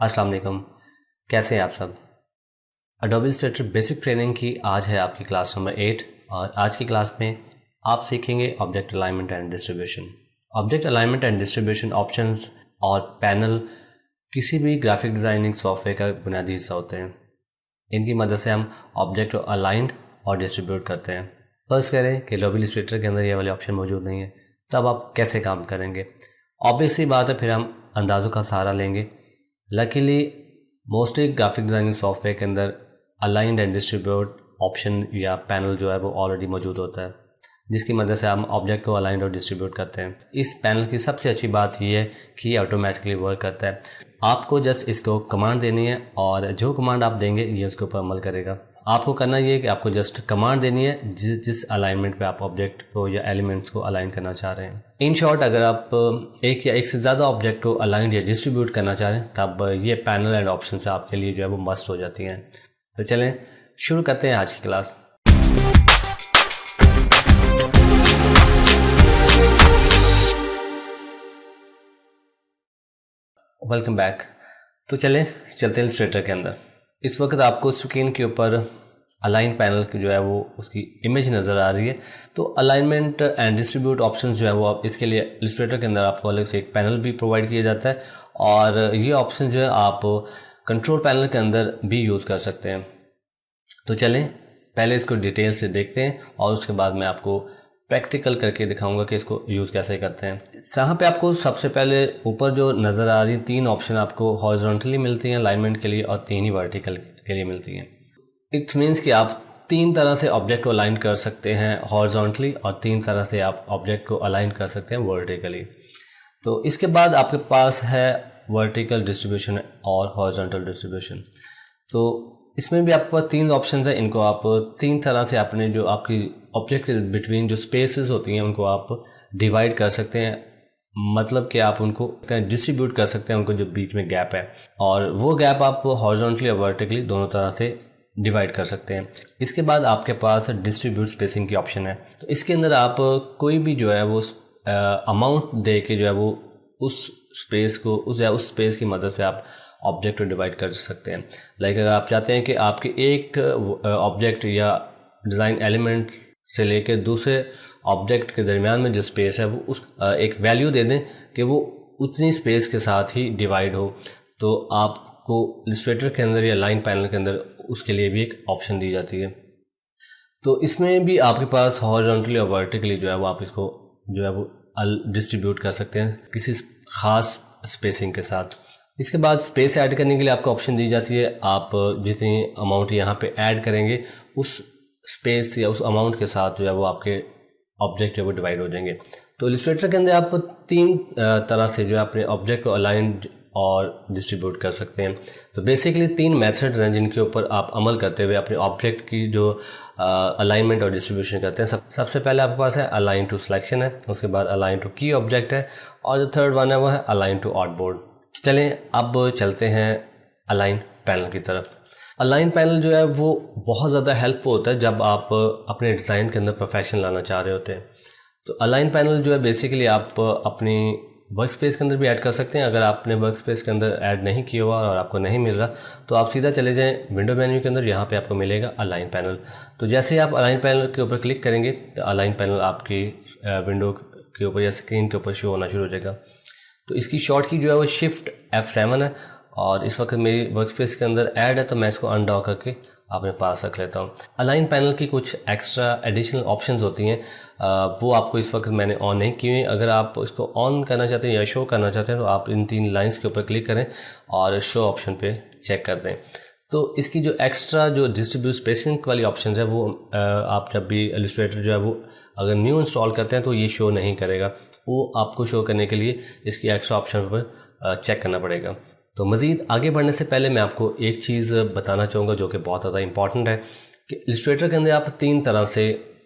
अस्सलाम वालेकुम। कैसे हैं आप सब। एडोबी इलस्ट्रेटर बेसिक ट्रेनिंग की आज है आपकी क्लास नंबर 8 और आज की क्लास में आप सीखेंगे object alignment and distribution. Object alignment and distribution options और पैनल किसी भी ग्राफिक डिज़ाइनिंग सॉफ्टवेयर का बुनियादी हिस्सा होते हैं। इनकी मदद से हम ऑब्जेक्ट को अलाइंड और डिस्ट्रीब्यूट करते हैं। फर्ज करें कि एडोबी इलस्ट्रेटर के अंदर ये वाले ऑप्शन मौजूद नहीं है, तब आप कैसे काम करेंगे। ऑब्वियसली बात है, फिर हम अंदाज़ों का सहारा लेंगे। Luckily mostly graphic designing software के अंदर अलाइंड एंड डिस्ट्रीब्यूट ऑप्शन या पैनल जो है वो ऑलरेडी मौजूद होता है, जिसकी मदद से हम ऑब्जेक्ट को अलाइंड और डिस्ट्रीब्यूट करते हैं। इस पैनल की सबसे अच्छी बात यह है कि ये ऑटोमेटिकली वर्क करता है। आपको जस्ट इसको कमांड देनी है और जो कमांड आप देंगे ये उसके ऊपर अमल करेगा। आपको करना ये है कि आपको जस्ट कमांड देनी है जिस अलाइनमेंट पे आप ऑब्जेक्ट को या एलिमेंट्स को अलाइन करना चाह रहे हैं। इन शॉर्ट, अगर आप एक या एक से ज़्यादा ऑब्जेक्ट को अलाइन या डिस्ट्रीब्यूट करना चाह रहे हैं तब ये पैनल एंड ऑप्शन से आपके लिए जो है वो मस्ट हो जाती हैं। तो चलें शुरू करते हैं आज की क्लास। Welcome back. तो चलें चलते हैं इलस्ट्रेटर के अंदर। इस वक्त आपको स्क्रीन के ऊपर अलाइन पैनल की जो है वो उसकी इमेज नज़र आ रही है। तो अलाइनमेंट एंड डिस्ट्रीब्यूट ऑप्शंस जो है वो आप इसके लिए इलस्ट्रेटर के अंदर आपको अलग से एक पैनल भी प्रोवाइड किया जाता है और ये ऑप्शन जो है आप कंट्रोल पैनल के अंदर भी यूज़ कर सकते हैं। तो चलें पहले इसको डिटेल से देखते हैं और उसके बाद मैं आपको प्रैक्टिकल करके दिखाऊंगा कि इसको यूज़ कैसे करते हैं। यहाँ पे आपको सबसे पहले ऊपर जो नज़र आ रही 3 ऑप्शन आपको हॉरिजॉन्टली मिलती हैं अलाइनमेंट के लिए और 3 ही वर्टिकल के लिए मिलती हैं। इट्स मीन्स कि आप 3 तरह से ऑब्जेक्ट को अलाइन कर सकते हैं हॉरिजॉन्टली और 3 तरह से आप ऑब्जेक्ट को अलाइन कर सकते हैं वर्टिकली। तो इसके बाद आपके पास है वर्टिकल डिस्ट्रीब्यूशन और हॉरिजॉन्टल डिस्ट्रीब्यूशन। तो इसमें भी आपके पास 3 ऑप्शन है। इनको आप 3 तरह से अपने जो आपकी ऑब्जेक्ट के बिटवीन जो स्पेसेस होती हैं उनको आप डिवाइड कर सकते हैं। मतलब कि आप उनको डिस्ट्रीब्यूट कर सकते हैं, उनको जो बीच में गैप है, और वो गैप आप हॉरिजॉन्टली और वर्टिकली दोनों तरह से डिवाइड कर सकते हैं। इसके बाद आपके पास डिस्ट्रीब्यूट स्पेसिंग की ऑप्शन है। तो इसके अंदर आप कोई भी जो है वो अमाउंट दे के जो है वो उस स्पेस को उस स्पेस की मदद से आप ऑब्जेक्ट को डिवाइड कर सकते हैं। लाइक अगर आप चाहते हैं कि आपके एक ऑब्जेक्ट या डिज़ाइन एलिमेंट से लेकर दूसरे ऑब्जेक्ट के दरमियान में जो स्पेस है वो उस एक वैल्यू दे दें कि वो उतनी स्पेस के साथ ही डिवाइड हो, तो आपको इलस्ट्रेटर के अंदर या लाइन पैनल के अंदर उसके लिए भी एक ऑप्शन दी जाती है। तो इसमें भी आपके पास हॉरिजॉन्टली और वर्टिकली जो है वो आप इसको जो है वो डिस्ट्रीब्यूट कर सकते हैं किसी ख़ास स्पेसिंग के साथ। इसके बाद स्पेस ऐड करने के लिए आपको ऑप्शन दी जाती है। आप जितनी अमाउंट यहाँ पे ऐड करेंगे उस स्पेस या उस अमाउंट के साथ जो है वो आपके ऑब्जेक्ट जो है वो डिवाइड हो जाएंगे। तो इलस्ट्रेटर के अंदर आप 3 तरह से जो है अपने ऑब्जेक्ट को अलाइन और डिस्ट्रीब्यूट कर सकते हैं। तो बेसिकली 3 मेथड्स हैं जिनके ऊपर आप अमल करते हुए अपने ऑब्जेक्ट की जो अलाइनमेंट और डिस्ट्रीब्यूशन करते हैं। सबसे पहले आपके पास है अलाइन टू सिलेक्शन है, उसके बाद अलाइन टू की ऑब्जेक्ट है, और जो थर्ड वन है वो है अलाइन टू आउटबोर्ड। चलें अब चलते हैं अलाइन पैनल की तरफ। अलाइन पैनल जो है वो बहुत ज़्यादा हेल्पफुल होता है जब आप अपने डिज़ाइन के अंदर परफेक्शन लाना चाह रहे होते हैं। तो अलाइन पैनल जो है बेसिकली आप अपनी वर्क स्पेस के अंदर भी ऐड कर सकते हैं। अगर आपने वर्क स्पेस के अंदर ऐड नहीं किया हुआ और आपको नहीं मिल रहा तो आप सीधा चले जाएं विंडो मेन्यू के अंदर, यहाँ पे आपको मिलेगा अलाइन पैनल। तो जैसे ही आप अलाइन पैनल के ऊपर क्लिक करेंगे तो अलाइन पैनल आपकी विंडो के ऊपर या स्क्रीन के ऊपर शो होना शुरू हो जाएगा। तो इसकी शॉर्ट की जो है वो शिफ्ट F7 है और इस वक्त मेरी वर्क स्पेस के अंदर ऐड है, तो मैं इसको अनडॉ करके अपने पास रख लेता हूँ। अलाइन पैनल की कुछ एक्स्ट्रा एडिशनल ऑप्शंस होती हैं, वो आपको इस वक्त मैंने ऑन नहीं की हुई। अगर आप इसको ऑन करना चाहते हैं या शो करना चाहते हैं तो आप इन 3 लाइंस के ऊपर क्लिक करें और शो ऑप्शन पे चेक कर दें। तो इसकी जो एक्स्ट्रा जो डिस्ट्रीब्यूट स्पेसिंग वाली ऑप्शन है वो आप जब भी इलस्ट्रेटर जो है वो अगर न्यू इंस्टॉल करते हैं तो ये शो नहीं करेगा। वो आपको शो करने के लिए इसकी एक्स्ट्रा ऑप्शन पर चेक करना पड़ेगा। तो मज़ीद आगे बढ़ने से पहले मैं आपको एक चीज़ बताना चाहूँगा जो कि बहुत ज़्यादा इंपॉर्टेंट है कि इलस्ट्रेटर के अंदर आप 3 तरह से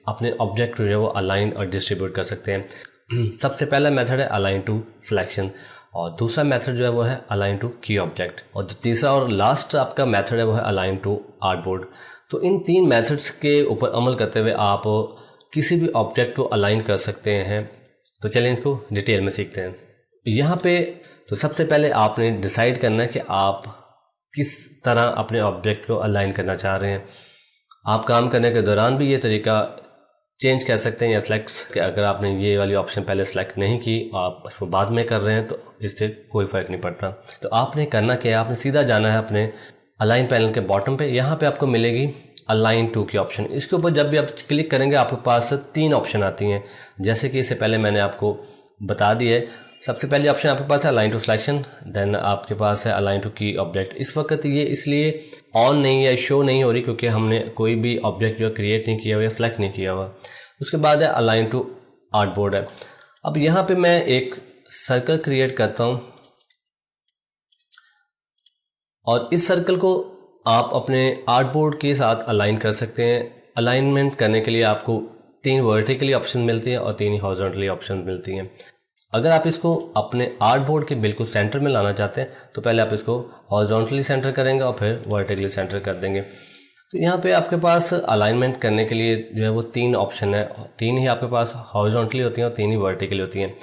अपने ऑब्जेक्ट जो है वो अलाइन और डिस्ट्रीब्यूट कर सकते हैं। सबसे पहला मेथड है अलाइन टू सिलेक्शन और दूसरा मेथड जो है वो है अलाइन टू की ऑब्जेक्ट, और जो तीसरा और लास्ट आपका मेथड है वो है अलाइन टू आर्टबोर्ड। तो इन 3 मेथड्स के ऊपर अमल करते हुए आप किसी भी ऑब्जेक्ट को अलाइन कर सकते हैं। तो चलें इसको डिटेल में सीखते हैं। यहाँ पे तो सबसे पहले आपने डिसाइड करना है कि आप किस तरह अपने ऑब्जेक्ट को अलाइन करना चाह रहे हैं। आप काम करने के दौरान भी ये तरीका चेंज कर सकते हैं या सिलेक्ट, कि अगर आपने ये वाली ऑप्शन पहले सेलेक्ट नहीं की, आप उसको बाद में कर रहे हैं, तो इससे कोई फ़र्क नहीं पड़ता। तो आपने करना क्या है, आपने सीधा जाना है अपने अलाइन पैनल के बॉटम पे। यहाँ पे आपको मिलेगी अलाइन टू की ऑप्शन। इसके ऊपर जब भी आप क्लिक करेंगे आपके पास 3 ऑप्शन आती हैं, जैसे कि इससे पहले मैंने आपको बता दिया है। सबसे पहले ऑप्शन आपके पास है अलाइन टू सिलेक्शन, देन आपके पास है अलाइन टू की ऑब्जेक्ट। इस वक्त ये इसलिए ऑन नहीं है, शो नहीं हो रही, क्योंकि हमने कोई भी ऑब्जेक्ट जो क्रिएट नहीं किया हुआ या सिलेक्ट नहीं किया हुआ। उसके बाद है अलाइन टू आर्टबोर्ड है। अब यहाँ पे मैं एक सर्कल क्रिएट करता हूँ और इस सर्कल को आप अपने आर्टबोर्ड के साथ अलाइन कर सकते हैं। अलाइनमेंट करने के लिए आपको 3 वर्टिकली ऑप्शन मिलती हैं और 3 हॉरिजॉन्टली ऑप्शन मिलती हैं। अगर आप इसको अपने आर्टबोर्ड के बिल्कुल सेंटर में लाना चाहते हैं तो पहले आप इसको हॉरिजॉन्टली सेंटर करेंगे और फिर वर्टिकली सेंटर कर देंगे। तो यहाँ पे आपके पास अलाइनमेंट करने के लिए जो है वो 3 ऑप्शन है, 3 ही आपके पास हॉरिजॉन्टली होती हैं और 3 ही वर्टिकली होती हैं।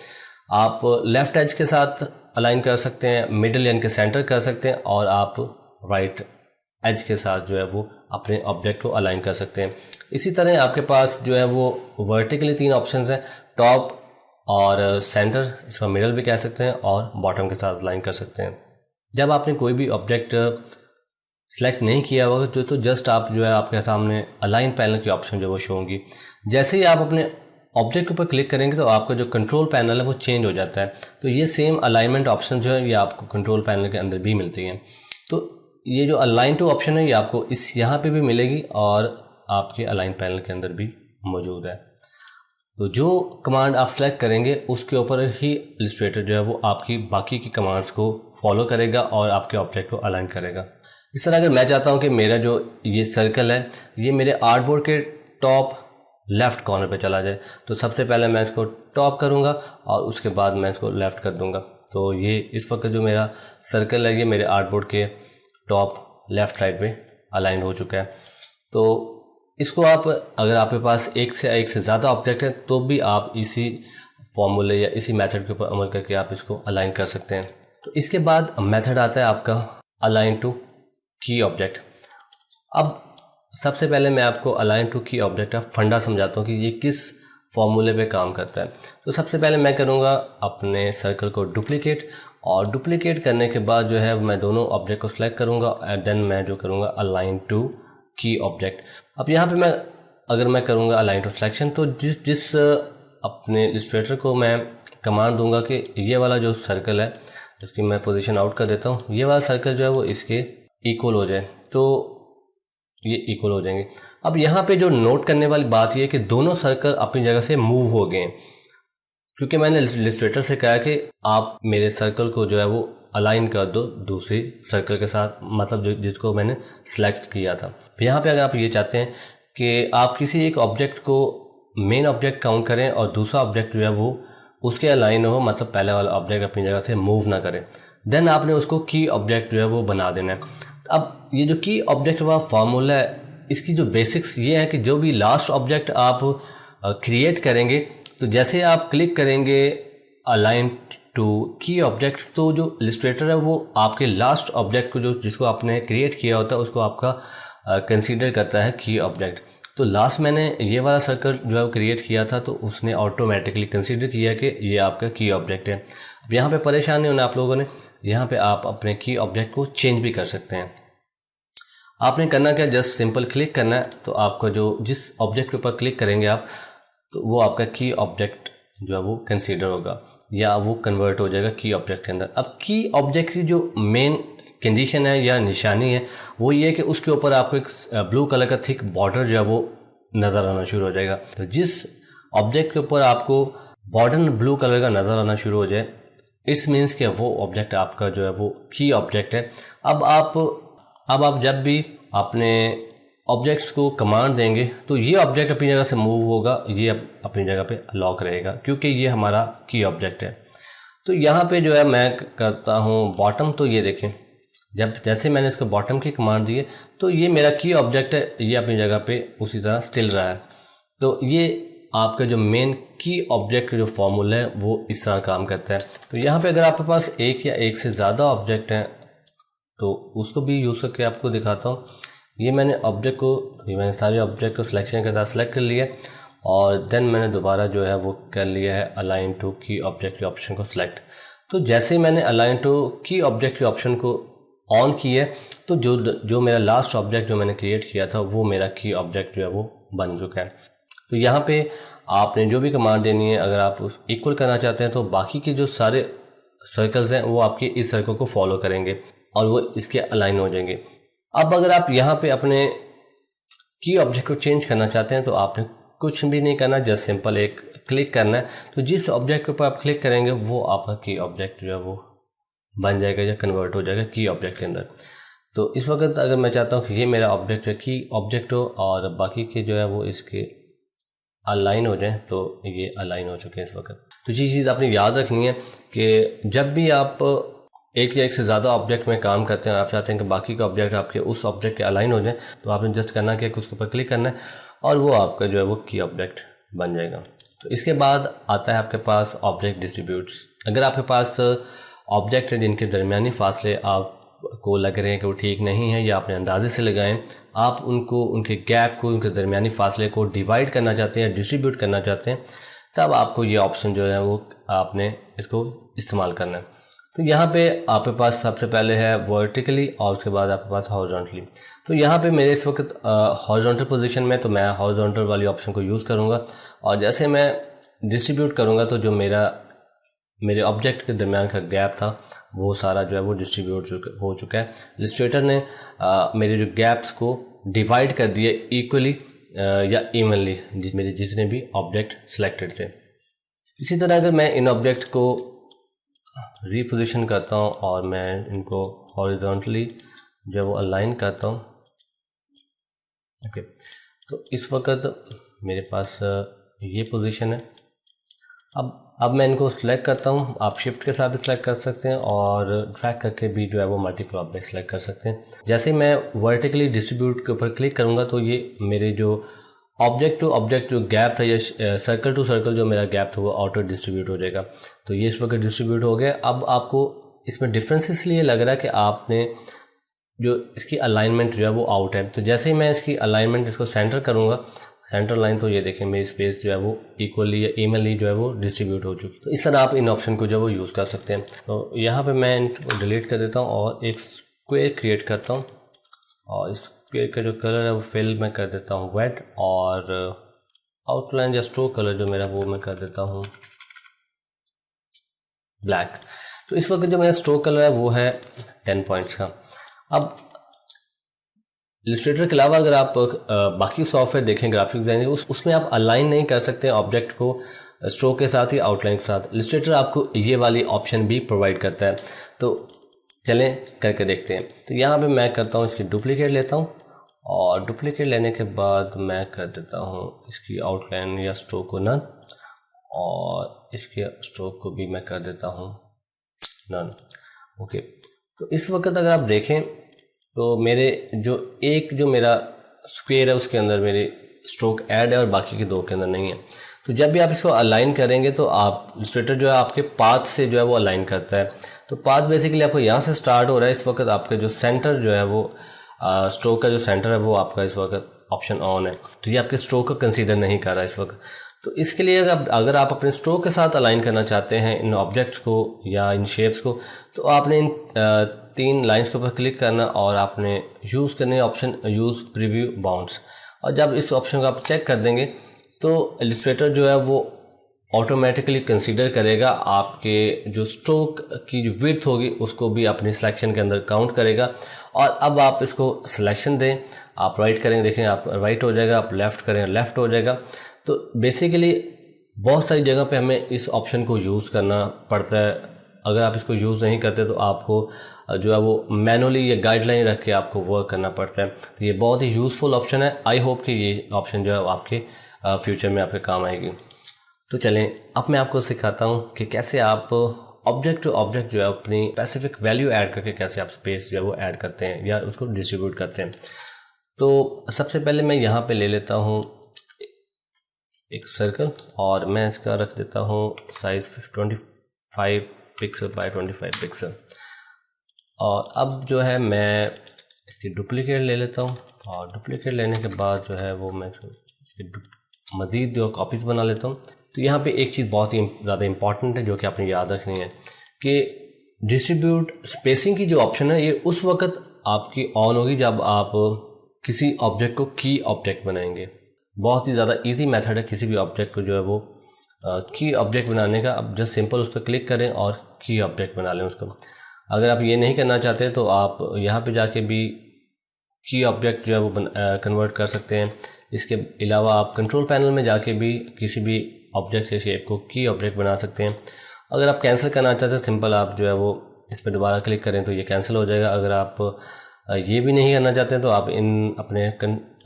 आप लेफ़्ट एज के साथ अलाइन कर सकते हैं, मिडिल यानी कि सेंटर कर सकते हैं, और आप राइट एज के साथ जो है वो अपने ऑब्जेक्ट को अलाइन कर सकते हैं। इसी तरह आपके पास जो है वो वर्टिकली 3 ऑप्शंस हैं, टॉप और सेंटर, इसका मिडल भी कह सकते हैं, और बॉटम के साथ अलाइन कर सकते हैं। जब आपने कोई भी ऑब्जेक्ट सेलेक्ट नहीं किया होगा तो जस्ट आप जो है आपके सामने अलाइन पैनल की ऑप्शन जो वो शो होंगी। जैसे ही आप अपने ऑब्जेक्ट के ऊपर क्लिक करेंगे तो आपका जो कंट्रोल पैनल है वो चेंज हो जाता है। तो ये सेम अलाइनमेंट ऑप्शन जो है ये आपको कंट्रोल पैनल के अंदर भी मिलती हैं। तो ये जो अलाइन टू ऑप्शन है ये आपको इस यहाँ पे भी मिलेगी और आपके अलाइन पैनल के अंदर भी मौजूद है। तो जो कमांड आप सेलेक्ट करेंगे उसके ऊपर ही इलस्ट्रेटर जो है वो आपकी बाकी की कमांड्स को फॉलो करेगा और आपके ऑब्जेक्ट को अलाइन करेगा। इस तरह अगर मैं चाहता हूँ कि मेरा जो ये सर्कल है ये मेरे आर्टबोर्ड के टॉप लेफ़्ट कॉर्नर पे चला जाए, तो सबसे पहले मैं इसको टॉप करूँगा और उसके बाद मैं इसको लेफ़्ट कर दूँगा। तो ये इस वक्त जो मेरा सर्कल है ये मेरे आर्टबोर्ड के टॉप लेफ़्ट साइड पे अलाइन हो चुका है। तो इसको आप अगर आपके पास एक से ज़्यादा ऑब्जेक्ट है तो भी आप इसी फॉर्मूले या इसी मेथड के ऊपर अमल करके आप इसको अलाइन कर सकते हैं। तो इसके बाद मेथड आता है आपका अलाइन टू की ऑब्जेक्ट। अब सबसे पहले मैं आपको अलाइन टू की ऑब्जेक्ट का फंडा समझाता हूँ कि ये किस फॉर्मूले पे काम करता है। तो सबसे पहले मैं करूँगा अपने सर्कल को डुप्लीकेट, और डुप्लीकेट करने के बाद जो है मैं दोनों ऑब्जेक्ट को सिलेक्ट करूँगा एंड देन मैं जो करूँगा अलाइन टू की ऑब्जेक्ट। अब यहाँ पे अगर मैं करूँगा अलाइन टू सिलेक्शन तो जिस अपने इलस्ट्रेटर को मैं कमांड दूंगा कि ये वाला जो सर्कल है इसकी मैं पोजीशन आउट कर देता हूँ, ये वाला सर्कल जो है वो इसके इक्वल हो जाए, तो ये इक्वल हो जाएंगे। अब यहाँ पे जो नोट करने वाली बात ये है कि दोनों सर्कल अपनी जगह से मूव हो गए, क्योंकि मैंने इलस्ट्रेटर से कहा कि आप मेरे सर्कल को जो है वो अलाइन कर दो दूसरी सर्कल के साथ, मतलब जिसको मैंने सेलेक्ट किया था। यहाँ पे अगर आप ये चाहते हैं कि आप किसी एक ऑब्जेक्ट को मेन ऑब्जेक्ट काउंट करें और दूसरा ऑब्जेक्ट जो है वो उसके अलाइन हो, मतलब पहले वाला ऑब्जेक्ट अपनी जगह से मूव ना करे, देन आपने उसको की ऑब्जेक्ट जो है वो बना देना है। अब ये जो की ऑब्जेक्ट वाला फार्मूला है इसकी जो बेसिक्स ये है कि जो भी लास्ट ऑब्जेक्ट आप क्रिएट करेंगे तो जैसे आप क्लिक करेंगे अलाइन टू की ऑब्जेक्ट तो जो इलस्ट्रेटर है वो आपके लास्ट ऑब्जेक्ट को जिसको आपने क्रिएट किया होता है उसको आपका कंसीडर करता है की ऑब्जेक्ट। तो लास्ट मैंने ये वाला सर्कल जो है वो क्रिएट किया था तो उसने ऑटोमेटिकली कंसीडर किया कि ये आपका की ऑब्जेक्ट है। अब यहाँ पे परेशान नहीं होना आप लोगों ने, यहाँ पे आप अपने की ऑब्जेक्ट को चेंज भी कर सकते हैं। आपने करना क्या, जस्ट सिंपल क्लिक करना है, तो आपका जो जिस ऑब्जेक्ट के ऊपर क्लिक करेंगे आप तो वो आपका की ऑब्जेक्ट जो है वो कंसीडर होगा या वो कन्वर्ट हो जाएगा की ऑब्जेक्ट के अंदर। अब की ऑब्जेक्ट की जो मेन कंडीशन है या निशानी है वो ये है कि उसके ऊपर आपको एक ब्लू कलर का थिक बॉर्डर जो है वो नज़र आना शुरू हो जाएगा। तो जिस ऑब्जेक्ट के ऊपर आपको बॉर्डर ब्लू कलर का नज़र आना शुरू हो जाए इट्स मीन्स कि वो ऑब्जेक्ट आपका जो है वो की ऑब्जेक्ट है। अब आप जब भी अपने ऑब्जेक्ट्स को कमांड देंगे तो ये ऑब्जेक्ट अपनी जगह से मूव होगा, ये अपनी जगह पे लॉक रहेगा क्योंकि ये हमारा की ऑब्जेक्ट है। तो यहाँ पे जो है मैं करता हूँ बॉटम, तो ये देखें जैसे मैंने इसको बॉटम की कमांड दी है तो ये मेरा की ऑब्जेक्ट है, ये अपनी जगह पे उसी तरह स्टिल रहा है। तो ये आपका जो मेन की ऑब्जेक्ट जो फॉर्मूला है वो इस तरह काम करता है। तो यहाँ पे अगर आपके पास एक या एक से ज़्यादा ऑब्जेक्ट हैं तो उसको भी यूज़ करके आपको दिखाता हूँ। ये मैंने ऑब्जेक्ट को, ये मैंने सारे ऑब्जेक्ट को सिलेक्शन के साथ सेलेक्ट कर लिया और देन मैंने दोबारा जो है वो कर लिया है अलाइन टू की ऑब्जेक्ट के ऑप्शन को सिलेक्ट। तो जैसे ही मैंने अलाइन टू की ऑब्जेक्ट के ऑप्शन को ऑन किया तो जो मेरा लास्ट ऑब्जेक्ट जो मैंने क्रिएट किया था वो मेरा की ऑब्जेक्ट जो है वो बन चुका है। तो यहाँ पे आपने जो भी कमांड देनी है, अगर आप इक्वल करना चाहते हैं तो बाकी के जो सारे सर्कल्स हैं वो आपके इस सर्कल को फॉलो करेंगे और वो इसके अलाइन हो जाएंगे। अब अगर आप यहाँ पे अपने की ऑब्जेक्ट को चेंज करना चाहते हैं तो आपने कुछ भी नहीं करना, जस्ट सिंपल एक क्लिक करना है। तो जिस ऑब्जेक्ट के ऊपर आप क्लिक करेंगे वो आपका की ऑब्जेक्ट जो है वो बन जाएगा या कन्वर्ट हो जाएगा की ऑब्जेक्ट के अंदर। तो इस वक्त अगर मैं चाहता हूँ कि ये मेरा ऑब्जेक्ट है की ऑब्जेक्ट हो और बाकी के जो है वो इसके अलाइन हो जाए, तो ये अलाइन हो चुके हैं इस वक्त। तो ये चीज़ आपने याद रखनी है कि जब भी आप एक या एक से ज़्यादा ऑब्जेक्ट में काम करते हैं, आप चाहते हैं कि बाकी का ऑब्जेक्ट आपके उस ऑब्जेक्ट के अलाइन हो जाए, तो आपने जस्ट करना कि उसके ऊपर क्लिक करना है और वो आपका जो है वो की ऑब्जेक्ट बन जाएगा। तो इसके बाद आता है आपके पास ऑब्जेक्ट डिस्ट्रीब्यूट्स। अगर आपके पास ऑब्जेक्ट है जिनके दरमियानी फासले आपको लग रहे हैं कि वो ठीक नहीं है या आपने अंदाजे से लगाएं, आप उनको, उनके गैप को, उनके दरमियानी फासले को डिवाइड करना चाहते हैं, डिस्ट्रीब्यूट करना चाहते हैं, तब आपको ये ऑप्शन जो है वो आपने इसको इस्तेमाल करना है। तो यहाँ पे आपके पास सबसे पहले है वर्टिकली और उसके बाद आपके पास हॉरिजॉन्टली। तो यहाँ पे मेरे इस वक्त हॉरिजॉन्टल पोजीशन में, तो मैं हॉरिजॉन्टल वाली ऑप्शन को यूज़ करूँगा और जैसे मैं डिस्ट्रीब्यूट करूँगा तो जो मेरे ऑब्जेक्ट के दरमियान का गैप था वो सारा जो है वो डिस्ट्रीब्यूट हो चुका है। इलस्ट्रेटर ने मेरे जो गैप्स को डिवाइड कर दिए इक्वली या इवनली मेरे जितने भी ऑब्जेक्ट सिलेक्टेड थे। इसी तरह अगर मैं इन ऑब्जेक्ट को रीपोजिशन करता हूँ और मैं इनको हॉरिजॉन्टली जो है वो अलाइन करता हूँ, ओके, तो इस वक्त मेरे पास ये पोजीशन है। अब मैं इनको सिलेक्ट करता हूँ, आप शिफ्ट के साथ भी सिलेक्ट कर सकते हैं और ड्रैग करके भी जो है वो मल्टीपल ऑब्जेक्ट सिलेक्ट कर सकते हैं। जैसे ही मैं वर्टिकली डिस्ट्रीब्यूट के ऊपर क्लिक करूँगा तो ये मेरे जो ऑब्जेक्ट टू ऑब्जेक्ट जो गैप था या सर्कल टू सर्कल जो मेरा गैप था वो ऑटो डिस्ट्रीब्यूट हो जाएगा। तो ये इस वक्त डिस्ट्रीब्यूट हो गया। अब आपको इसमें डिफरेंस इसलिए लग रहा है कि आपने जो इसकी अलाइनमेंट जो है वो आउट है। तो जैसे ही मैं इसकी अलाइनमेंट इसको सेंटर करूँगा, सेंटर लाइन, तो ये देखें मेरी स्पेस जो है वो इक्वली या इवनली जो है वो डिस्ट्रीब्यूट हो चुकी। तो इस तरह आप इन ऑप्शन को जो है वो यूज़ कर सकते हैं। तो यहाँ पे मैं इनको डिलीट कर देता हूँ और एक स्क्वायर क्रिएट करता हूँ और इस स्क्वायर का जो कलर है वो फिल मैं कर देता हूँ वेट और आउटलाइन या स्ट्रोक कलर जो मेरा वो मैं कर देता हूँ ब्लैक। तो इस वक्त जो मेरा स्ट्रोक कलर है वो है 10 पॉइंट्स का। अब इलस्ट्रेटर के अलावा अगर आप बाकी सॉफ्टवेयर देखें ग्राफिक डिजाइनिंग, उसमें आप अलाइन नहीं कर सकते ऑब्जेक्ट को स्ट्रोक के साथ या आउटलाइन के साथ। इलस्ट्रेटर आपको ये वाली ऑप्शन भी प्रोवाइड करता है। तो चलें करके देखते हैं। तो यहाँ पे मैं करता हूँ, इसकी डुप्लीकेट लेता हूँ और डुप्लीकेट लेने के बाद मैं कर देता हूँ इसकी आउटलाइन या स्ट्रोक को नन और इसके स्ट्रोक को भी मैं कर देता हूँ नन। ओके, तो इस वक्त अगर आप देखें तो मेरे जो मेरा स्क्वायर है उसके अंदर मेरे स्ट्रोक ऐड है और बाकी के दो के अंदर नहीं है। तो जब भी आप इसको अलाइन करेंगे तो आप इलस्ट्रेटर जो है आपके पाथ से जो है वो अलाइन करता है। तो पाथ बेसिकली आपको यहाँ से स्टार्ट हो रहा है। इस वक्त आपका जो सेंटर जो है वो स्ट्रोक का जो सेंटर है वो आपका इस वक्त ऑप्शन ऑन है, तो ये आपके स्ट्रोक को कंसीडर नहीं कर रहा इस वक्त। तो इसके लिए अगर आप अपने स्ट्रोक के साथ अलाइन करना चाहते हैं इन ऑब्जेक्ट्स को या इन शेप्स को, तो आपने इन 3 लाइंस के ऊपर क्लिक करना और आपने यूज़ करने ऑप्शन यूज़ प्रीव्यू बाउंड्स। और जब इस ऑप्शन को आप चेक कर देंगे तो इलस्ट्रेटर जो है वो ऑटोमेटिकली कंसीडर करेगा आपके जो स्ट्रोक की जो विड्थ होगी उसको भी अपनी सिलेक्शन के अंदर काउंट करेगा। और अब आप इसको सिलेक्शन दें, आप राइट करेंगे, देखें आप राइट हो जाएगा, आप लेफ़्ट करें लेफ़्ट हो जाएगा। तो बेसिकली बहुत सारी जगह पे हमें इस ऑप्शन को यूज़ करना पड़ता है। अगर आप इसको यूज़ नहीं करते तो आपको जो है वो मैनुअली या गाइडलाइन रख के आपको वर्क करना पड़ता है। तो ये बहुत ही यूज़फुल ऑप्शन है। आई होप कि ये ऑप्शन जो है आपके फ्यूचर में आपके काम आएगी। तो चलें अब मैं आपको सिखाता हूँ कि कैसे आप ऑब्जेक्ट टू ऑब्जेक्ट जो है अपनी स्पेसिफिक वैल्यू ऐड करके कैसे आप स्पेस जो है वो ऐड करते हैं या उसको डिस्ट्रीब्यूट करते हैं। तो सबसे पहले मैं यहाँ पे ले लेता हूँ एक सर्कल और मैं इसका रख देता हूँ साइज़ 25 पिक्सल बाय 25 पिक्सल। और अब जो है मैं इसकी डुप्लीकेट ले लेता हूँ और डुप्लीकेट लेने के बाद जो है वो मैं इसकी मज़ीद जो कॉपीज़ बना लेता हूँ। तो यहाँ पे एक चीज़ बहुत ही ज़्यादा इंपॉर्टेंट है जो कि आपने याद रखनी है कि डिस्ट्रीब्यूट स्पेसिंग की जो ऑप्शन है ये उस वक्त आपकी ऑन होगी जब आप किसी ऑब्जेक्ट को की ऑब्जेक्ट बनाएंगे। बहुत ही ज़्यादा इजी मेथड है किसी भी ऑब्जेक्ट को जो है वो की ऑब्जेक्ट बनाने का। आप जस्ट सिंपल उस पर क्लिक करें और की ऑब्जेक्ट बना लें उसको। अगर आप ये नहीं करना चाहते तो आप यहाँ पे जाके भी की ऑब्जेक्ट जो है वो कन्वर्ट कर सकते हैं। इसके अलावा आप कंट्रोल पैनल में जाके भी किसी भी ऑब्जेक्ट के शेप को की ऑब्जेक्ट बना सकते हैं। अगर आप कैंसिल करना चाहते हैं सिंपल आप जो है वो इस पर दोबारा क्लिक करें तो ये कैंसिल हो जाएगा। अगर आप ये भी नहीं करना चाहते हैं तो आप इन अपने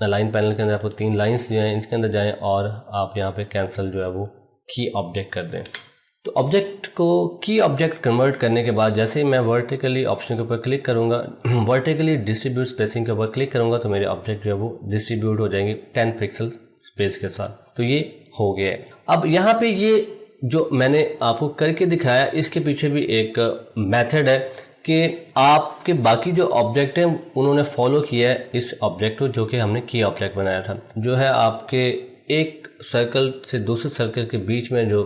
अलाइन पैनल के अंदर आपको 3 लाइंस जो हैं इसके अंदर जाएं और आप यहाँ पे कैंसिल जो है वो की ऑब्जेक्ट कर दें। तो ऑब्जेक्ट को की ऑब्जेक्ट कन्वर्ट करने के बाद जैसे ही मैं वर्टिकली ऑप्शन के ऊपर क्लिक करूँगा, वर्टिकली डिस्ट्रीब्यूट स्पेसिंग के ऊपर क्लिक करूँगा तो मेरे ऑब्जेक्ट जो है वो डिस्ट्रीब्यूट हो जाएंगे 10 पिक्सल स्पेस के साथ। तो ये हो गया है। अब यहाँ पे ये जो मैंने आपको करके दिखाया इसके पीछे भी एक मेथड है कि आपके बाकी जो ऑब्जेक्ट हैं उन्होंने फॉलो किया है इस ऑब्जेक्ट को जो कि हमने की ऑब्जेक्ट बनाया था। जो है आपके एक सर्कल से दूसरे सर्कल के बीच में जो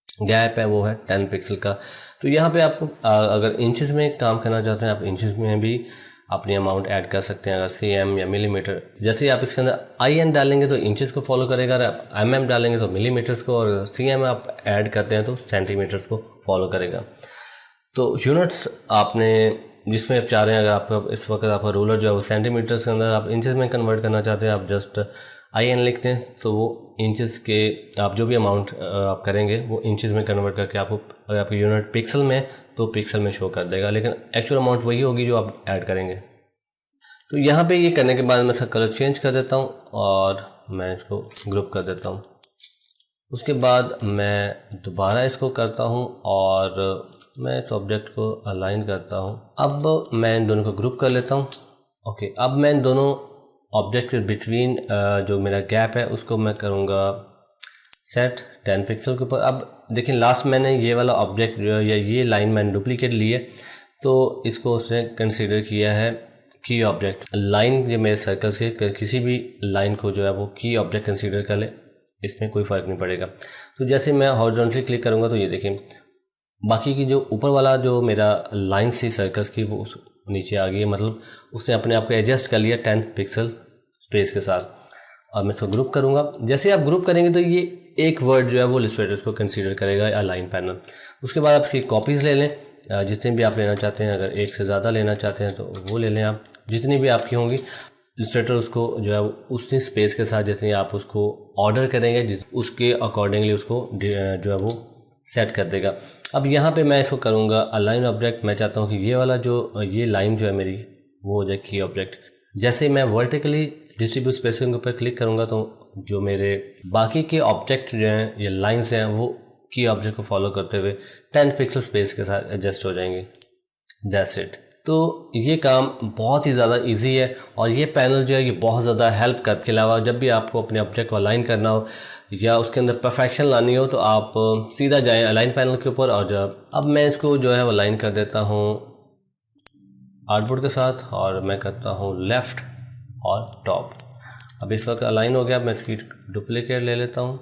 गैप है वो है 10 पिक्सल का। तो यहाँ पे आपको अगर इंचेस में काम करना चाहते हैं आप इंचेस में भी अपनी अमाउंट ऐड कर सकते हैं। अगर cm या मिलीमीटर, जैसे आप इसके अंदर IN डालेंगे तो इंचेस को फॉलो करेगा, अगर आप mm डालेंगे तो मिलीमीटर्स को, और cm आप ऐड करते हैं तो सेंटीमीटर्स को फॉलो करेगा। तो यूनिट्स आपने जिसमें आप चाह रहे हैं, अगर आपका इस वक्त आपका रूलर जो है वो सेंटीमीटर्स के अंदर आप इंचेस में कन्वर्ट करना चाहते हैं, आप जस्ट IN लिखते हैं तो वो इंचेस के आप जो भी अमाउंट आप करेंगे वो इंचेस में कन्वर्ट करके आपको, अगर आपकी यूनिट पिक्सल में तो पिक्सल में शो कर देगा, लेकिन एक्चुअल अमाउंट वही होगी जो आप ऐड करेंगे। तो यहाँ पे ये करने के बाद मैं इसका कलर चेंज कर देता हूँ और मैं इसको ग्रुप कर देता हूँ। उसके बाद मैं दोबारा इसको करता हूँ और मैं इस ऑब्जेक्ट को अलाइन करता हूँ। अब मैं इन दोनों को ग्रुप कर लेता हूँ। ओके, अब मैं इन दोनों ऑब्जेक्ट के बिटवीन जो मेरा गैप है उसको मैं करूँगा सेट 10 पिक्सल के ऊपर। अब देखिए लास्ट मैंने ये वाला ऑब्जेक्ट जो है या ये लाइन मैंने डुप्लीकेट ली है तो इसको उसने कंसीडर किया है की ऑब्जेक्ट। लाइन जो मेरे सर्कल से किसी भी लाइन को जो है वो की ऑब्जेक्ट कंसीडर कर ले, इसमें कोई फ़र्क नहीं पड़ेगा। तो जैसे मैं हॉरिजॉन्टली क्लिक करूँगा तो ये देखें बाकी की जो ऊपर वाला जो मेरा लाइन सी सर्कल्स की वो नीचे आ गई है, मतलब उसने अपने आप को एडजस्ट कर लिया 10 पिक्सल स्पेस के साथ। और मैं इसको ग्रुप करूँगा। जैसे आप ग्रुप करेंगे तो ये एक वर्ड जो है वो इलस्ट्रेटर इसको कंसीडर करेगा अलाइन पैनल। उसके बाद आप इसकी कॉपीज़ ले लें जितने भी आप लेना चाहते हैं। अगर एक से ज़्यादा लेना चाहते हैं तो वो ले लें आप, जितनी भी आपकी होंगी। इलस्ट्रेटर उसको जो है उसी स्पेस के साथ जितनी आप उसको ऑर्डर करेंगे उसके अकॉर्डिंगली उसको जो है वो सेट कर देगा। अब यहाँ पे मैं इसको करूँगा अलाइन ऑब्जेक्ट। मैं चाहता हूँ कि ये वाला जो ये लाइन जो है मेरी वो हो जाए की ऑब्जेक्ट। जैसे मैं वर्टिकली डिस्ट्रीब्यूट स्पेसिंग के ऊपर क्लिक करूँगा तो जो मेरे बाकी के ऑब्जेक्ट जो हैं या लाइंस हैं वो की ऑब्जेक्ट को फॉलो करते हुए 10 पिक्सल स्पेस के साथ एडजस्ट हो जाएंगे। That's it. तो ये काम बहुत ही ज़्यादा इजी है और ये पैनल जो है ये बहुत ज़्यादा हेल्प करने के अलावा जब भी आपको अपने ऑब्जेक्ट को अलाइन करना हो या उसके अंदर परफेक्शन लानी हो तो आप सीधा जाएं अलाइन पैनल के ऊपर। और जब अब मैं इसको जो है वो अलाइन कर देता हूँ आर्टबोर्ड के साथ और मैं करता हूँ लेफ़्ट और टॉप। अब इस वक्त अलाइन हो गया। मैं इसकी डुप्लीकेट ले लेता हूँ।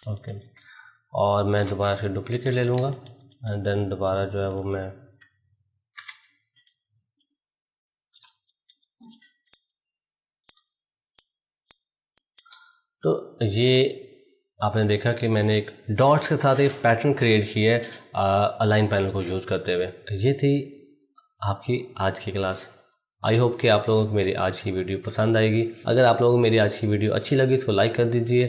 ओके, और मैं दोबारा से डुप्लीकेट ले लूँगा एंड देन दोबारा जो है वो मैं तो ये आपने देखा कि मैंने एक डॉट्स के साथ एक पैटर्न क्रिएट किया है अलाइन पैनल को यूज़ करते हुए। तो ये थी आपकी आज की क्लास। आई होप कि आप लोगों को मेरी आज की वीडियो पसंद आएगी। अगर आप लोगों को मेरी आज की वीडियो अच्छी लगी इसको लाइक कर दीजिए,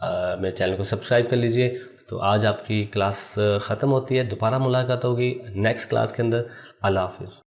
मेरे चैनल को सब्सक्राइब कर लीजिए। तो आज आपकी क्लास ख़त्म होती है, दोबारा मुलाकात होगी नेक्स्ट क्लास के अंदर। अल्लाह हाफिज़।